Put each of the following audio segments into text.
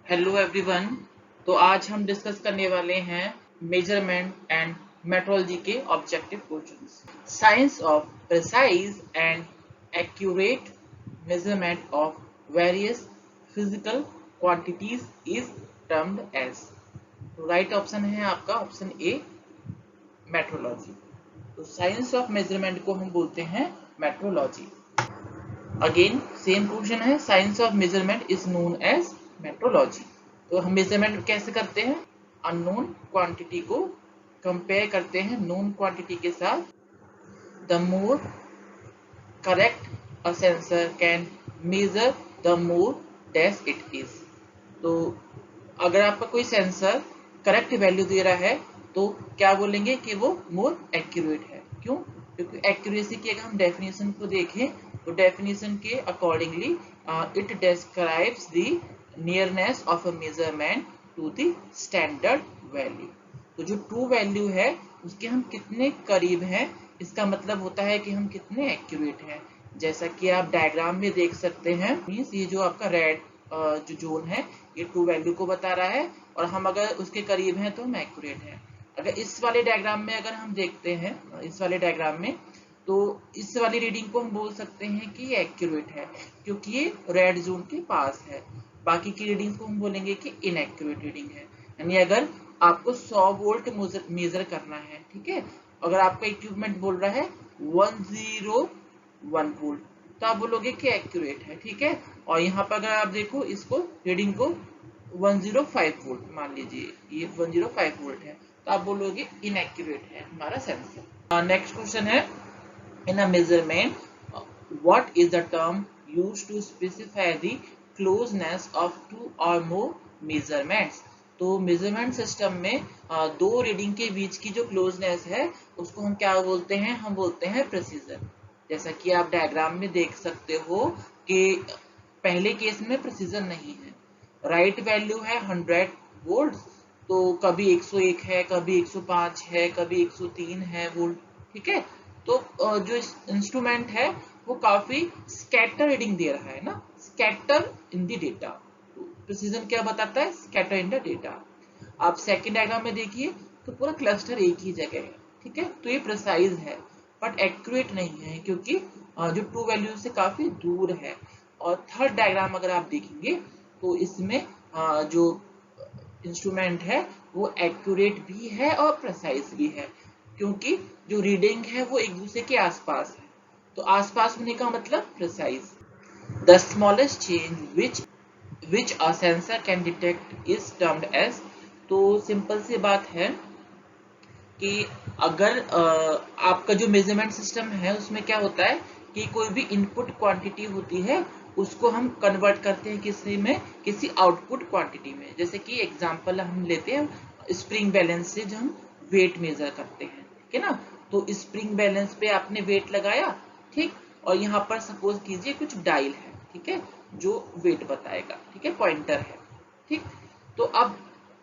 Hello everyone. तो आज हम डिस्कस करने वाले हैं मेजरमेंट एंड मेट्रोलॉजी के objective questions. Science of precise and accurate measurement of various physical quantities is termed as. तो राइट ऑप्शन है आपका ऑप्शन ए, मेट्रोलॉजी। तो साइंस ऑफ मेजरमेंट को हम बोलते हैं मेट्रोलॉजी। अगेन सेम क्वेश्चन है, science of measurement is known as metrology. तो हम मेजरमेंट कैसे करते हैं? अननोन क्वांटिटी को कंपेयर करते हैं नोन क्वांटिटी के साथ। The more correct a sensor can measure the more डेस इट इज। तो अगर आपका कोई सेंसर करेक्ट वैल्यू दे रहा है तो क्या बोलेंगे कि वो मोर एक्यूरेट है। क्यों? क्योंकि एक्यूरेसी की अगर हम डेफिनेशन को देखें तो डेफिनेशन के accordingly it describes the nearness of a measurement to the standard value. तो जो ट्रू वैल्यू है उसके हम कितने करीब हैं, इसका मतलब होता है कि हम कितने एक्यूरेट हैं। जैसा कि आप डायग्राम में देख सकते हैं, मींस ये जो आपका रेड जो जोन है ये ट्रू वैल्यू को बता रहा है और हम अगर उसके करीब हैं तो हम एक्यूरेट हैं। अगर इस वाले डायग्राम में अगर हम देखते हैं, इस वाले डायग्राम में, तो इस वाली रीडिंग को हम बोल सकते हैं कि ये एक्यूरेट है क्योंकि ये रेड जोन के पास है। बाकी की रीडिंग को हम बोलेंगे कि इनएक्यूरेट रीडिंग है। यानी अगर आपको 100 वोल्ट मेजर करना है, ठीक है, अगर आपका इक्विपमेंट बोल रहा है 101 वोल्ट, तो आप बोलोगे कि एक्यूरेट है, ठीक है। और यहाँ पर अगर आप देखो इसको रीडिंग को 105 वोल्ट मान लीजिए, ये 105 वोल्ट है, तो आप बोलोगे इनएक्यूरेट है हमारा सेंसर। नेक्स्ट क्वेश्चन है, in a measurement, what is the term used to specify the closeness of two or more measurements? तो मेजरमेंट सिस्टम में दो रीडिंग के बीच की जो क्लोजनेस है उसको हम क्या बोलते हैं? हम बोलते हैं प्रेसिजन। जैसा कि आप डायग्राम में देख सकते हो कि पहले केस में प्रेसिजन नहीं है। राइट वैल्यू है 100 वोल्ट, तो कभी 101 है, कभी 105 है, कभी 103 है वोल्ट, ठीक है। तो जो इंस्ट्रूमेंट है वो काफी स्कैटर रीडिंग दे रहा है ना, scatter in the data. Precision क्या बताता है? Scatter in the data. आप सेकंड डायग्राम में देखिए तो पूरा क्लस्टर एक ही जगह है, ठीक है, तो ये प्रिसाइज है बट एक्यूरेट नहीं है क्योंकि जो ट्रू वैल्यू से काफी दूर है। और थर्ड डायग्राम अगर आप देखेंगे तो इसमें जो इंस्ट्रूमेंट है वो एक्यूरेट भी है और प्रिसाइज भी है क्योंकि जो रीडिंग है वो एक दूसरे के आसपास है। तो आसपास होने का मतलब precise. The smallest change which a sensor can detect is termed as. तो सिंपल सी बात है कि अगर आपका जो मेजरमेंट सिस्टम है उसमें क्या होता है कि कोई भी इनपुट क्वांटिटी होती है उसको हम कन्वर्ट करते हैं किसी आउटपुट क्वांटिटी में। जैसे कि एग्जांपल हम लेते हैं स्प्रिंग बैलेंस से, जो हम वेट मेजर करते हैं, ठीक है ना। तो स्प्रिंग बैलेंस पे आपने वेट लगाया, ठीक, और यहाँ पर सपोज कीजिए कुछ डायल है, ठीक है, जो वेट बताएगा, ठीक है, पॉइंटर है, ठीक। तो अब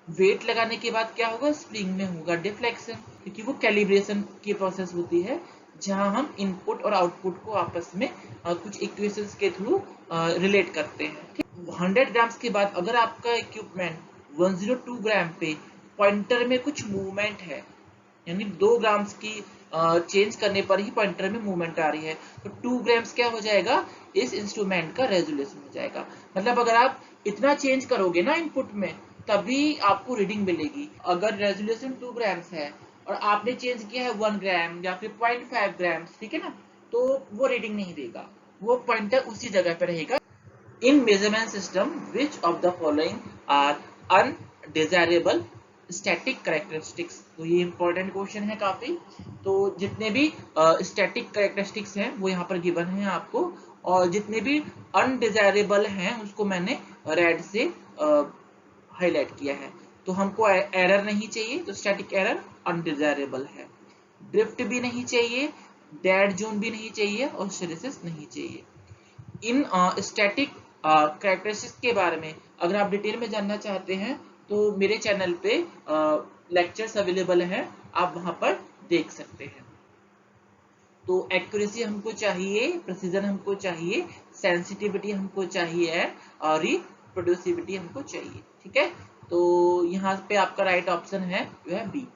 वेट लगाने के बाद क्या होगा? स्प्रिंग में होगा डिफ्लेक्शन, क्योंकि वो कैलिब्रेशन की प्रोसेस होती है जहां हम इनपुट और आउटपुट को आपस में कुछ इक्वेशंस के थ्रू रिलेट करते हैं, ठीक। 100 ग्राम्स के बाद अगर आपका इक्विपमेंट 102 ग्राम पे पॉइंटर में कुछ मूवमेंट है, यानी 2 ग्राम्स की चेंज करने पर ही पॉइंटर में मूवमेंट आ रही है, तो 2 ग्राम्स क्या हो जाएगा? इस इंस्ट्रूमेंट का रेजोल्यूशन हो जाएगा। मतलब अगर आप इतना चेंज करोगे ना इनपुट में तभी आपको रीडिंग मिलेगी। अगर रेजोल्यूशन 2 ग्राम्स है और आपने चेंज किया है 1 ग्राम या फिर 0.5 ग्राम्स, ठीक है ना, तो वो रीडिंग नहीं देगा, वो पॉइंटर उसी जगह पे रहेगा। In measurement system, which of the following are undesirable static characteristics? तो ये important question है काफी। तो जितने भी static characteristics हैं वो यहाँ पर given हैं आपको, और जितने भी undesirable हैं उसको मैंने red से हाईलाइट किया है। तो हमको एरर नहीं चाहिए, तो स्टैटिक एरर अनडिजायरेबल है। ड्रिफ्ट भी नहीं चाहिए, डेड जोन भी नहीं चाहिए और हिस्टैरिसीस नहीं चाहिए। इन स्टैटिक कैरेक्टरिस्टिक्स के बारे में अगर आप डिटेल में जानना चाहते हैं तो मेरे चैनल पे लेक्चर्स अवेलेबल हैं, आप वहां पर देख सकते हैं। तो एक्यूरेसी हमको चाहिए, प्रिसीजन हमको चाहिए, सेंसिटिविटी हमको चाहिए और प्रोड्यूसिबिलिटी हमको चाहिए, ठीक है। तो यहाँ पे आपका राइट ऑप्शन है जो है बी।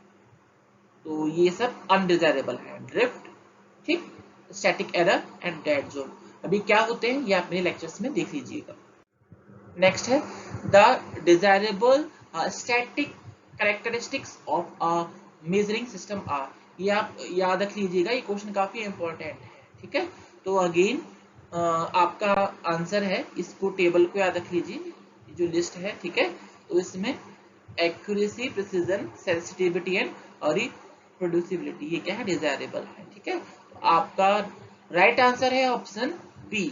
तो ये सब अनडिजायरेबल है, ड्रिफ्ट, ठीक, static error and dead zone. अभी क्या होते हैं ये आप मेरे लेक्चर्स में देख लीजिएगा। नेक्स्ट है the desirable static characteristics of a measuring system are. ये आप याद रख लीजिएगा, ये क्वेश्चन काफी इंपॉर्टेंट है, ठीक है। तो अगेन आपका आंसर है, इसको टेबल को याद रख लीजिए, जो लिस्ट है, ठीक है। तो इसमें accuracy, precision, sensitivity and reproducibility, ये क्या है, डिजायरेबल है, ठीक है। तो आपका राइट आंसर है ऑप्शन बी।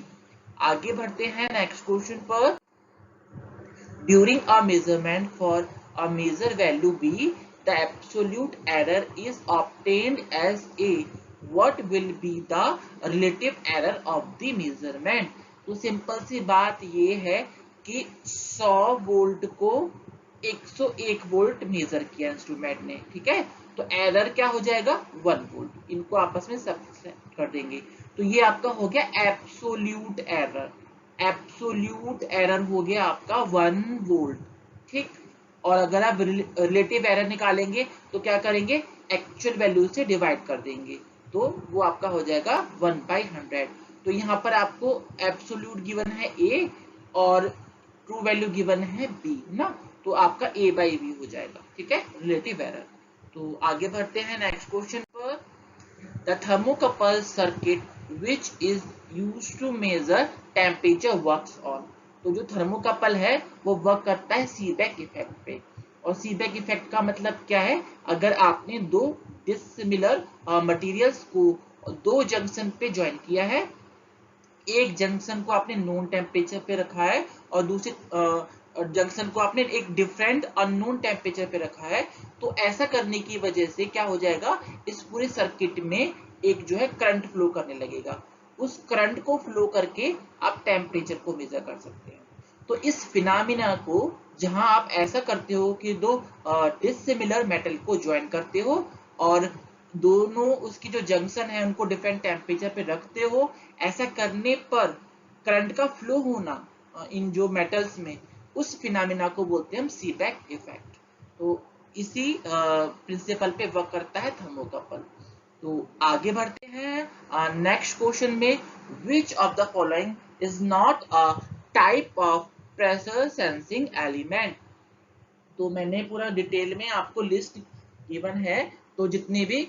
आगे बढ़ते हैं नेक्स्ट क्वेश्चन पर। During a measurement for a measure value b, the absolute error is obtained as a. What will be the relative error of the measurement? तो सिंपल सी बात ये है कि 100 वोल्ट को 101 वोल्ट मेजर किया इंस्ट्रूमेंट ने, ठीक है। तो एरर क्या हो जाएगा, 1 वोल्ट। इनको आपस में सब्स्टिट्यूट कर देंगे, तो ये आपका हो गया एब्सोल्यूट एरर। एब्सोल्यूट एरर हो गया आपका 1 वोल्ट, ठीक। और अगर आप रिलेटिव एरर निकालेंगे तो क्या करेंगे, एक्चुअल वैल्यू से डिवाइड कर देंगे, तो वो आपका हो जाएगा 1/100। तो यहाँ पर आपको एब्सोल्यूट गिवन है ए और ट्रू वैल्यू गिवन है बी ना, तो आपका a/b हो जाएगा, ठीक है, रिलेटिव एरर। तो आगे बढ़ते हैं नेक्स्ट क्वेश्चन पर। The thermocouple circuit which is used to measure temperature works on। तो जो थर्मोकपल है वो वर्क करता है सीबेक इफेक्ट पे। और सीबेक इफेक्ट का मतलब क्या है, अगर आपने दो डिसिमिलर मटेरियल्स को दो जंक्शन पे ज्वाइन किया है, एक जंक्शन को आपने नोन टेम्परेचर पे रखा है और दूसरे जंक्शन को आपने एक डिफरेंट अननोन टेम्परेचर पे रखा है, तो ऐसा करने की वजह से क्या हो जाएगा, इस पूरे सर्किट में एक जो है करंट फ्लो करने लगेगा। उस करंट को फ्लो करके आप टेम्परेचर को मेजर कर सकते हैं। तो इस फिनोमिना को जहां आप ऐसा करते हो कि दो डिसिमिलर मेटल को ज्वाइन करते हो और दोनों उसकी जो जंक्शन है उनको डिफरेंट टेम्परेचर पे रखते हो, ऐसा करने पर करंट का फ्लो होना इन जो मेटल्स में, उस फिनोमिना को बोलते हैं हम सीबेक इफेक्ट। तो इसी प्रिंसिपल पे वर्क करता है थर्मोकपल। तो आगे बढ़ते हैं नेक्स्ट क्वेश्चन में। Which of the following is not a type of pressure sensing element. तो मैंने पूरा डिटेल में आपको लिस्ट गिवन है, तो जितने भी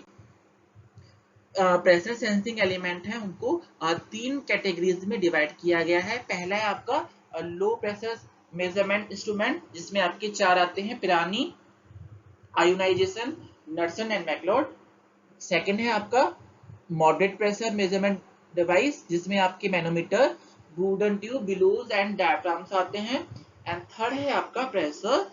प्रेशर सेंसिंग एलिमेंट है उनको तीन कैटेगरीज में डिवाइड किया गया है। पहला है आपका लो प्रेशर मेजरमेंट इंस्ट्रूमेंट, जिसमें आपके चार आते हैं, Pirani, ionization, Knudsen and McLeod. Second है आपका मॉडरेट प्रेशर मेजरमेंट डिवाइस, जिसमें आपके manometer, wooden tube, bellows and diaphragms आते हैं। एंड थर्ड है आपका प्रेशर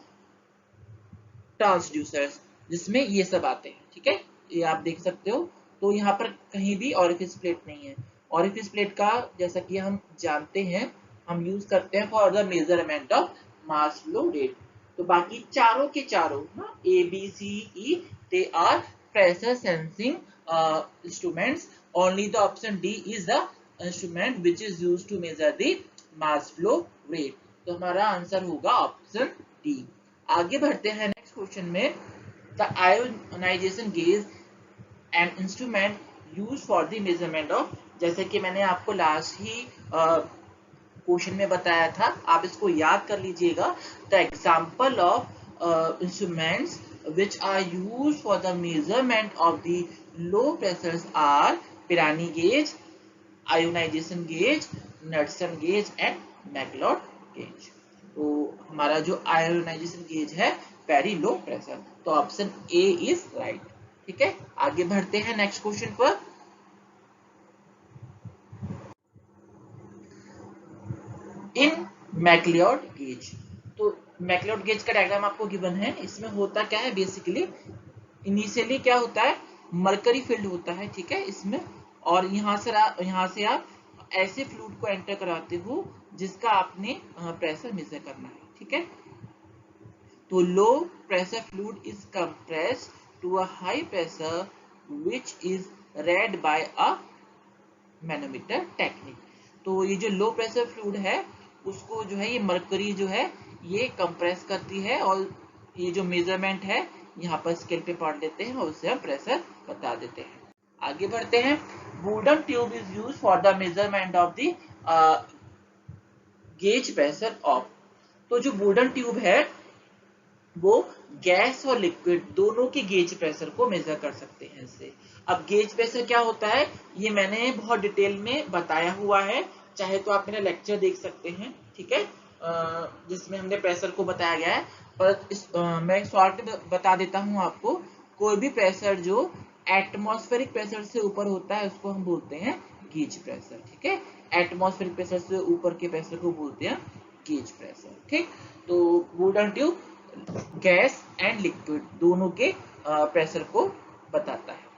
ट्रांसड्यूसर्स, जिसमें ये सब आते हैं, ठीक है, ये आप देख सकते हो। तो यहाँ पर कहीं भी ऑरिफिस प्लेट नहीं है। ऑरिफिस प्लेट का जैसा कि हम जानते हैं, हम यूज करते हैं for the measurement of mass flow rate. तो बाकी चारों के चारों ना, A B C E, they are pressure sensing instruments. Only the option D is the instrument which is used to measure the mass flow rate. तो हमारा answer होगा option D. आगे बढ़ते हैं नेक्स्ट क्वेश्चन में। The ionization gauge an instrument use for the measurement of, जैसे कि मैंने आपको लास्ट ही क्वेश्चन में बताया था, आप इसको याद कर लीजिएगा। The example of instruments which are used for the measurement of the low pressures are Pirani gauge, ionization gauge, Knudsen gauge and Macleod gauge। तो हमारा जो आयोनाइजेशन गेज है वेरी लो प्रेशर, तो ऑप्शन ए इज राइट, ठीक है। आगे बढ़ते हैं नेक्स्ट क्वेश्चन पर। इन मैकलियोड गेज, तो मैकलियोड गेज का डायग्राम आपको गिवन है। इसमें होता क्या है, बेसिकली इनिशियली क्या होता है, मरकरी फील्ड होता है, ठीक है, इसमें। और यहाँ से आप ऐसे फ्लूइड को एंटर कराते हो जिसका आपने प्रेशर मेजर करना है, ठीक है। तो low pressure fluid is compressed to a high pressure which is read by a manometer technique. तो ये जो लो प्रेशर फ्लूइड है उसको जो है ये मरकरी जो है ये कंप्रेस करती है, और ये जो मेजरमेंट है यहाँ पर स्केल पे पढ़ लेते हैं और उससे हम प्रेशर बता देते हैं। आगे बढ़ते हैं। Wooden tube is use for the measurement of the gauge pressure of. तो जो वुडन ट्यूब है वो गैस और लिक्विड दोनों के गेज प्रेशर को मेजर कर सकते हैं इससे। अब गेज प्रेशर क्या होता है ये मैंने बहुत डिटेल में बताया हुआ है, चाहे तो आप मेरा लेक्चर देख सकते हैं, ठीक है, जिसमें हमने प्रेशर को बताया गया है। पर मैं शॉर्ट में बता देता हूं आपको। कोई भी प्रेशर जो एटमॉस्फेरिक प्रेशर से ऊपर होता है उसको हम बोलते हैं गेज प्रेशर, ठीक है। एटमॉस्फेरिक प्रेशर से ऊपर के प्रेशर को बोलते हैं गेज प्रेशर, ठीक। तो wooden tube gas and liquid दोनों के प्रेशर को बताता है।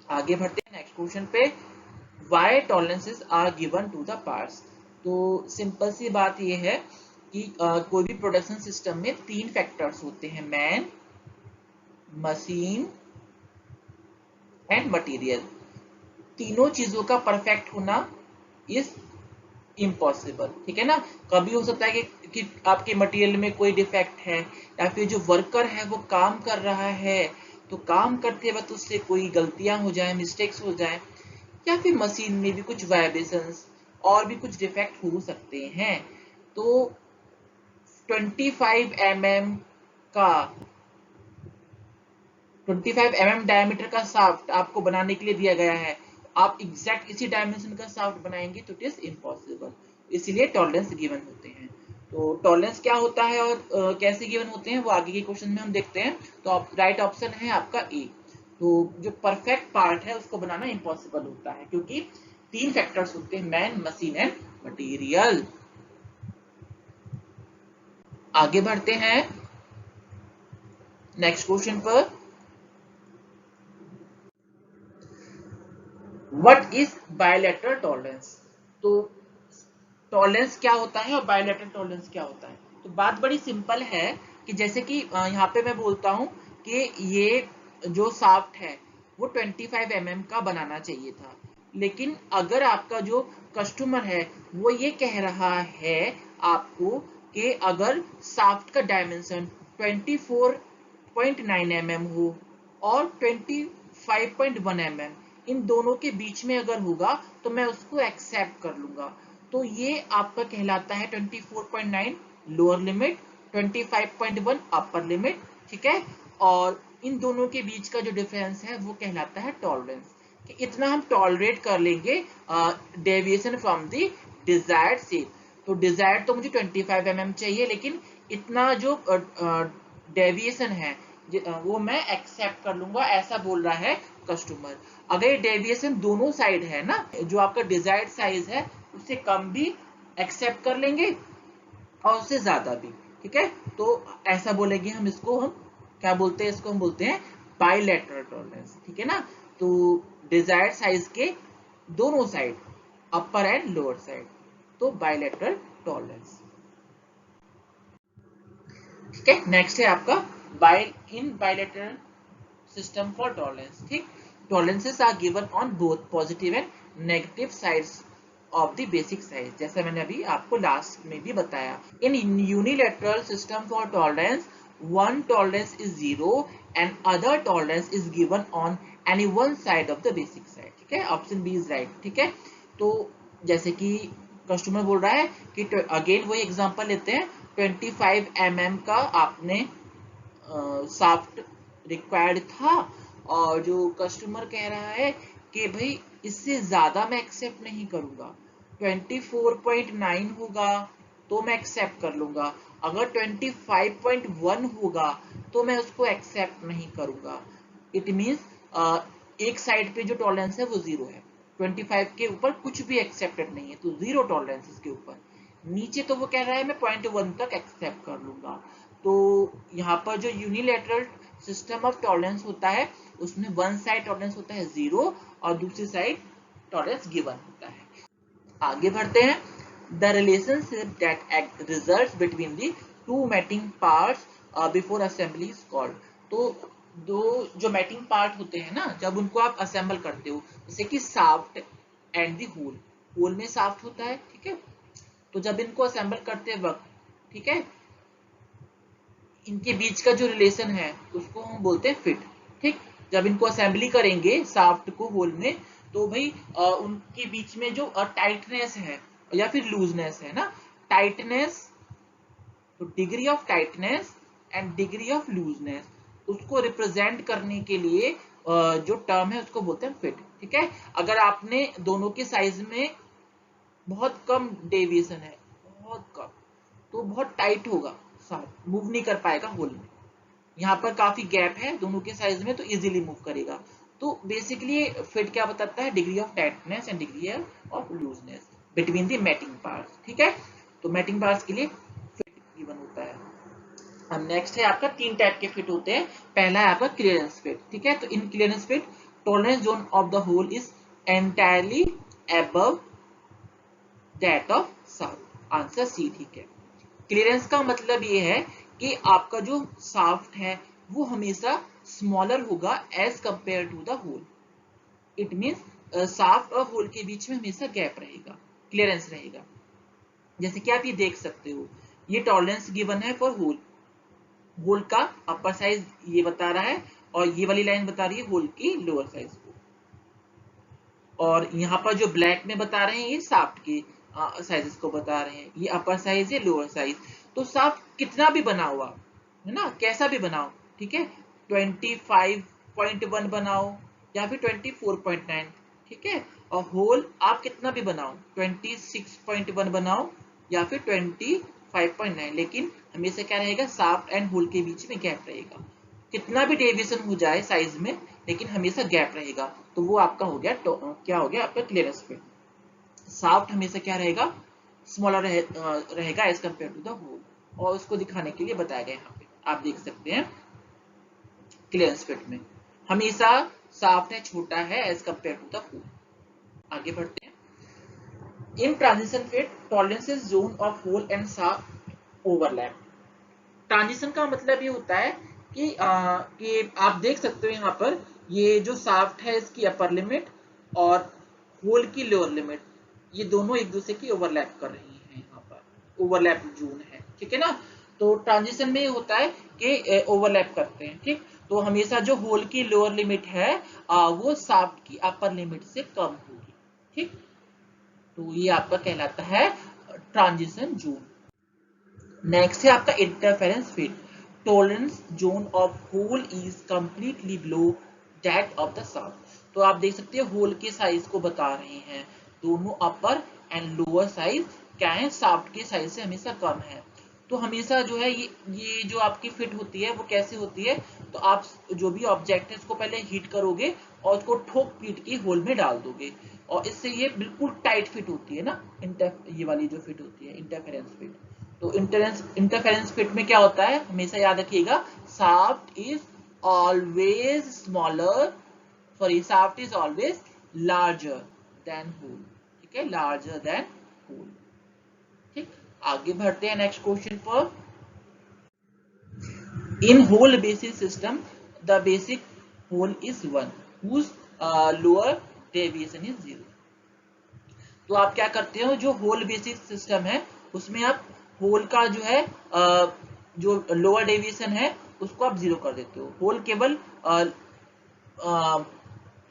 आगे बढ़ते हैं नेक्स्ट क्वेश्चन पे। Why tolerances are given to the parts. तो सिंपल सी बात यह है कि कोई भी प्रोडक्शन सिस्टम में 3 फैक्टर्स होते हैं, मैन, मशीन एंड मटेरियल। तीनों चीजों का परफेक्ट होना इज इम्पॉसिबल, ठीक है ना। कभी हो सकता है कि आपके मटेरियल में कोई डिफेक्ट है, या फिर जो वर्कर है वो काम कर रहा है तो काम करते वक्त उससे कोई गलतियां हो जाए, मिस्टेक्स हो जाए, या फिर मशीन में भी कुछ वाइब्रेशंस और भी कुछ डिफेक्ट हो सकते हैं। तो 25 mm का 25 mm डायमीटर का शाफ्ट आपको बनाने के लिए दिया गया है, आप एग्जैक्ट इसी डायमेंशन का शाफ्ट बनाएंगे तो इट इज इम्पॉसिबल। इसलिए टॉलरेंस गिवन होते हैं। तो टॉलरेंस क्या होता है और कैसे गिवन होते हैं वो आगे के क्वेश्चन में हम देखते हैं। तो राइट ऑप्शन है आपका ए। तो जो परफेक्ट पार्ट है उसको बनाना इम्पॉसिबल होता है क्योंकि 3 फैक्टर्स होते हैं, मैन, मशीन एंड मटेरियल। आगे बढ़ते हैं नेक्स्ट क्वेश्चन पर। What is bilateral tolerance. तो टॉलरेंस क्या होता है और बायलैटरल टॉलरेंस क्या होता है। तो बात बड़ी सिंपल है कि जैसे कि यहाँ पे मैं बोलता हूँ कि ये जो शाफ्ट है वो 25 mm का बनाना चाहिए था, लेकिन अगर आपका जो कस्टमर है वो ये कह रहा है आपको कि अगर शाफ्ट का डायमेंशन 24.9 mm हो और 25.1 mm, इन दोनों के बीच में अगर होगा तो मैं उसको एक्सेप्ट कर लूंगा। तो ये आपका कहलाता है 24.9 लोअर लिमिट, 25.1 अपर लिमिट, ठीक है। और इन दोनों के बीच का जो डिफरेंस है वो कहलाता है टॉलरेंस, कि इतना हम टॉलरेट कर लेंगे deviation from the desired shape. तो डिजायर्ड तो मुझे 25 mm चाहिए, लेकिन इतना जो डेविएशन है वो मैं एक्सेप्ट कर लूंगा, ऐसा बोल रहा है कस्टमर। अगर ये डेविएशन दोनों साइड है ना, जो आपका डिजायर्ड साइज है उससे कम भी एक्सेप्ट कर लेंगे और उससे ज्यादा भी, ठीक है। तो ऐसा बोलेंगे हम इसको, हम क्या बोलते हैं इसको, हम बोलते हैं बायलैटरल टॉलरेंस, ठीक है ना। तो डिजायर्ड साइज के दोनों side, upper and lower side, तो बायलैटरल टॉलरेंस, ठीक है। नेक्स्ट है आपका बायलैटरल system for tolerance, ठीक। tolerances are given on both positive and negative sides of the basic size, जैसा मैंने अभी आपको लास्ट में भी बताया। in unilateral system for tolerance, one tolerance is 0 and other tolerance is given on any one side of the basic side, ठीक है। Option B is right, ठीक है। तो जैसे कि कस्टमर बोल रहा है कि अगेन वही एग्जांपल लेते हैं, 25 mm का आपने शाफ्ट रिक्वायर्ड था और जो कस्टमर कह रहा है कि भाई इससे ज्यादा मैं एक्सेप्ट नहीं करूंगा, 24.9 होगा तो मैं एक्सेप्ट कर लूंगा, अगर 25.1 होगा तो मैं उसको एक्सेप्ट नहीं करूंगा। इट मींस एक साइड पे जो टॉलरेंस है वो 0 है, 25 के ऊपर कुछ भी एक्सेप्टेड नहीं है, तो 0 टॉलरेंस इसके ऊपर। नीचे तो वो कह रहा है मैं 0.1 तक एक्सेप्ट कर लूंगा। तो यहाँ पर जो यूनिलैटरल सिस्टम ऑफ टॉलरेंस होता है उसमें वन साइड टॉलरेंस होता है 0 और दूसरी साइड टॉलरेंस गिवन होता है। आगे बढ़ते हैं। The relationship that results between the two mating parts before assembly is called. तो दो जो मैटिंग पार्ट होते हैं ना, जब उनको आप असेंबल करते हो, जैसे कि shaft and the hole, hole में शाफ्ट होता है, ठीक है, तो जब इनको असेंबल करते वक्त, ठीक है, इनके बीच का जो रिलेशन है उसको हम बोलते हैं फिट। ठीक, जब इनको असेंबली करेंगे शाफ्ट को होल में, तो भाई उनके बीच में जो टाइटनेस है या फिर लूजनेस है ना, टाइटनेस, तो degree of tightness and degree of looseness, उसको रिप्रेजेंट करने के लिए जो टर्म है उसको बोलते हैं फिट। ठीक है, अगर आपने दोनों के साइज में बहुत कम डेविएशन है, बहुत कम, तो बहुत टाइट होगा, साफ मूव नहीं कर पाएगा होल में। यहाँ पर काफी गैप है दोनों के साइज में, तो इजीली मूव करेगा। तो बेसिकली फिट क्या बताता है, degree of tightness and degree of looseness between the mating parts. ठीक है, तो मैटिंग पार्ट्स के लिए फिट गिवन होता है। अब नेक्स्ट है आपका, तीन टाइप के फिट होते हैं। पहला है आपका क्लियरेंस फिट। ठीक है, तो in clearance fit tolerance zone of the hole is entirely above that of shaft, answer C. ठीक है, क्लियरेंस का मतलब ये है कि आपका जो शाफ्ट है वो हमेशा स्मॉलर होगा as compare to the hole. It means shaft और होल के बीच में हमेशा गैप रहेगा, क्लियरेंस रहेगा। जैसे कि आप ये देख सकते हो, ये टॉलरेंस गिवन है फॉर होल, होल का अपर साइज ये बता रहा है, और ये वाली लाइन बता रही है होल की लोअर साइज को। और यहाँ पर जो ब्लैक में बता रहे हैं ये शाफ्ट के साइजेस को बता रहे हैं, ये अपर साइज है लोअर साइज। तो शाफ्ट कितना भी बना हुआ है ना, कैसा भी बनाओ, ठीक है, 25.1 बनाओ या फिर 24.9, ठीक है, और होल आप कितना भी बनाओ, 26.1 बनाओ या फिर 25.9, लेकिन हमेशा क्या रहेगा, शाफ्ट एंड होल के बीच में गैप रहेगा। कितना भी डेविएशन हो जाए साइज में, लेकिन हमेशा गैप रहेगा, तो वो आपका हो गया, तो क्या हो गया आपका क्लियरेंस फिट। शाफ्ट हमेशा क्या रहेगा, स्मॉलर रहेगा as compare to the hole, और उसको दिखाने के लिए बताया गया यहाँ पे आप देख सकते हैं। क्लियरेंस फिट में हमेशा शाफ्ट है छोटा है as compare to the hole. आगे बढ़ते हैं। In transition fit tolerances zone of hole and shaft overlap. Transition का मतलब ये होता है कि आप देख सकते हो यहाँ पर, ये जो शाफ्ट है इसकी अपर लिमिट और होल की लोअर लिमिट, ये दोनों एक दूसरे की ओवरलैप कर रही हैं, यहाँ पर ओवरलैप जोन है। ठीक है ना, तो ट्रांजिशन में ये होता है कि ओवरलैप करते हैं। ठीक, तो हमेशा जो होल की लोअर लिमिट है वो शाफ्ट की अपर लिमिट से कम होगी। ठीक, तो ये आपका कहलाता है ट्रांजिशन जोन। नेक्स्ट है आपका interference fit. Tolerance zone of hole is completely below that of the shaft. तो आप देख सकते हैं होल के साइज को बता रहे हैं, दोनों अपर एंड लोअर साइज क्या है, शाफ्ट के साइज से हमेशा कम है। तो हमेशा जो है ये जो आपकी फिट होती है वो कैसे होती है, तो आप जो भी ऑब्जेक्ट है उसको पहले हीट करोगे और उसको ठोक पीट के होल में डाल दोगे, और इससे ये बिल्कुल टाइट फिट होती है ना, ये वाली जो फिट होती है इंटरफेरेंस फिट। तो इंटरफेरेंस फिट में क्या होता है, हमेशा याद रखिएगा, shaft is always smaller, sorry, shaft is always larger than hole. ठीक है, लार्जर देन होल। ठीक, आगे बढ़ते हैं नेक्स्ट क्वेश्चन पर। In hole basis system the basic hole is 1 whose lower deviation is 0। तो आप क्या करते हो, जो होल बेसिस सिस्टम है उसमें आप होल का जो है जो लोअर डेविएशन है उसको आप 0 कर देते हो। होल केवल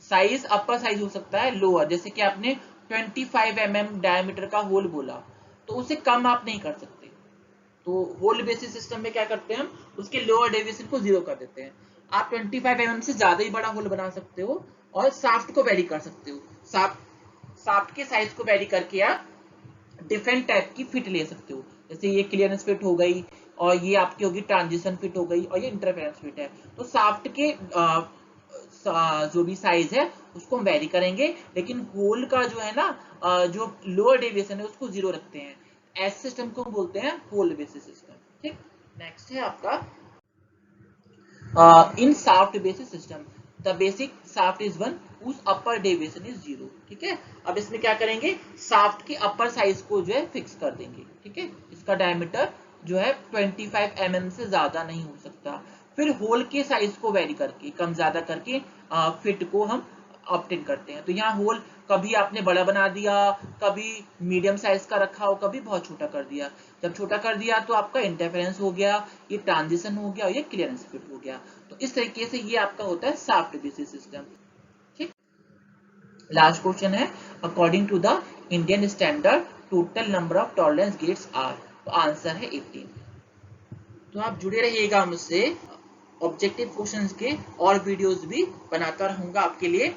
साइज अपर साइज हो सकता है, लोअर, जैसे कि आपने 25 mm डायमीटर का होल बोला, तो उसे कम आप नहीं कर सकते। तो होल बेसिस सिस्टम में क्या करते हैं हम, उसके लोअर डेविएशन को 0 कर देते हैं। आप 25 mm से ज्यादा ही बड़ा होल बना सकते हो, और शाफ्ट को वेरी कर सकते हो। शाफ्ट के साइज को वेरी करके आप डिफरेंट टाइप की फिट ले सकते हो। जैसे ये क्लियरेंस फिट हो गई, और ये आपकी होगी ट्रांजिशन फिट हो गई, और ये इंटरफेरेंस फिट है। तो शाफ्ट के जो भी साइज है उसको हम वेरी करेंगे, लेकिन होल का जो है ना जो लोअर डेविएशन है उसको 0 रखते हैं। ऐसे सिस्टम को हम बोलते हैं होल बेसिस सिस्टम। ठीक, नेक्स्ट है आपका in shaft basis system the basic shaft is 1 whose upper deviation is 0। ठीक है, अब इसमें क्या करेंगे, शाफ्ट के अपर साइज को जो है फिक्स कर देंगे। ठीक है, इसका डायमीटर जो है 25 mm से ज्यादा नहीं हो सकता। फिर होल के साइज को वेरी करके, कम ज्यादा करके फिट को हम ऑब्टेन करते हैं। तो यहाँ होल कभी आपने बड़ा बना दिया, कभी मीडियम साइज का रखा हो, कभी बहुत छोटा कर दिया। जब छोटा कर दिया तो आपका इंटरफेरेंस हो गया, ये ट्रांजिशन हो गया और ये क्लियरेंस फिट हो गया। तो इस तरीके से ये आपका होता है शाफ्ट बेसिस सिस्टम। ठीक, लास्ट क्वेश्चन है, according to the Indian standard total number of tolerance gates are. तो आंसर है 18। तो आप जुड़े रहिएगा मुझसे, ऑब्जेक्टिव क्वेश्चंस के और वीडियोस भी बनाता रहूंगा आपके लिए।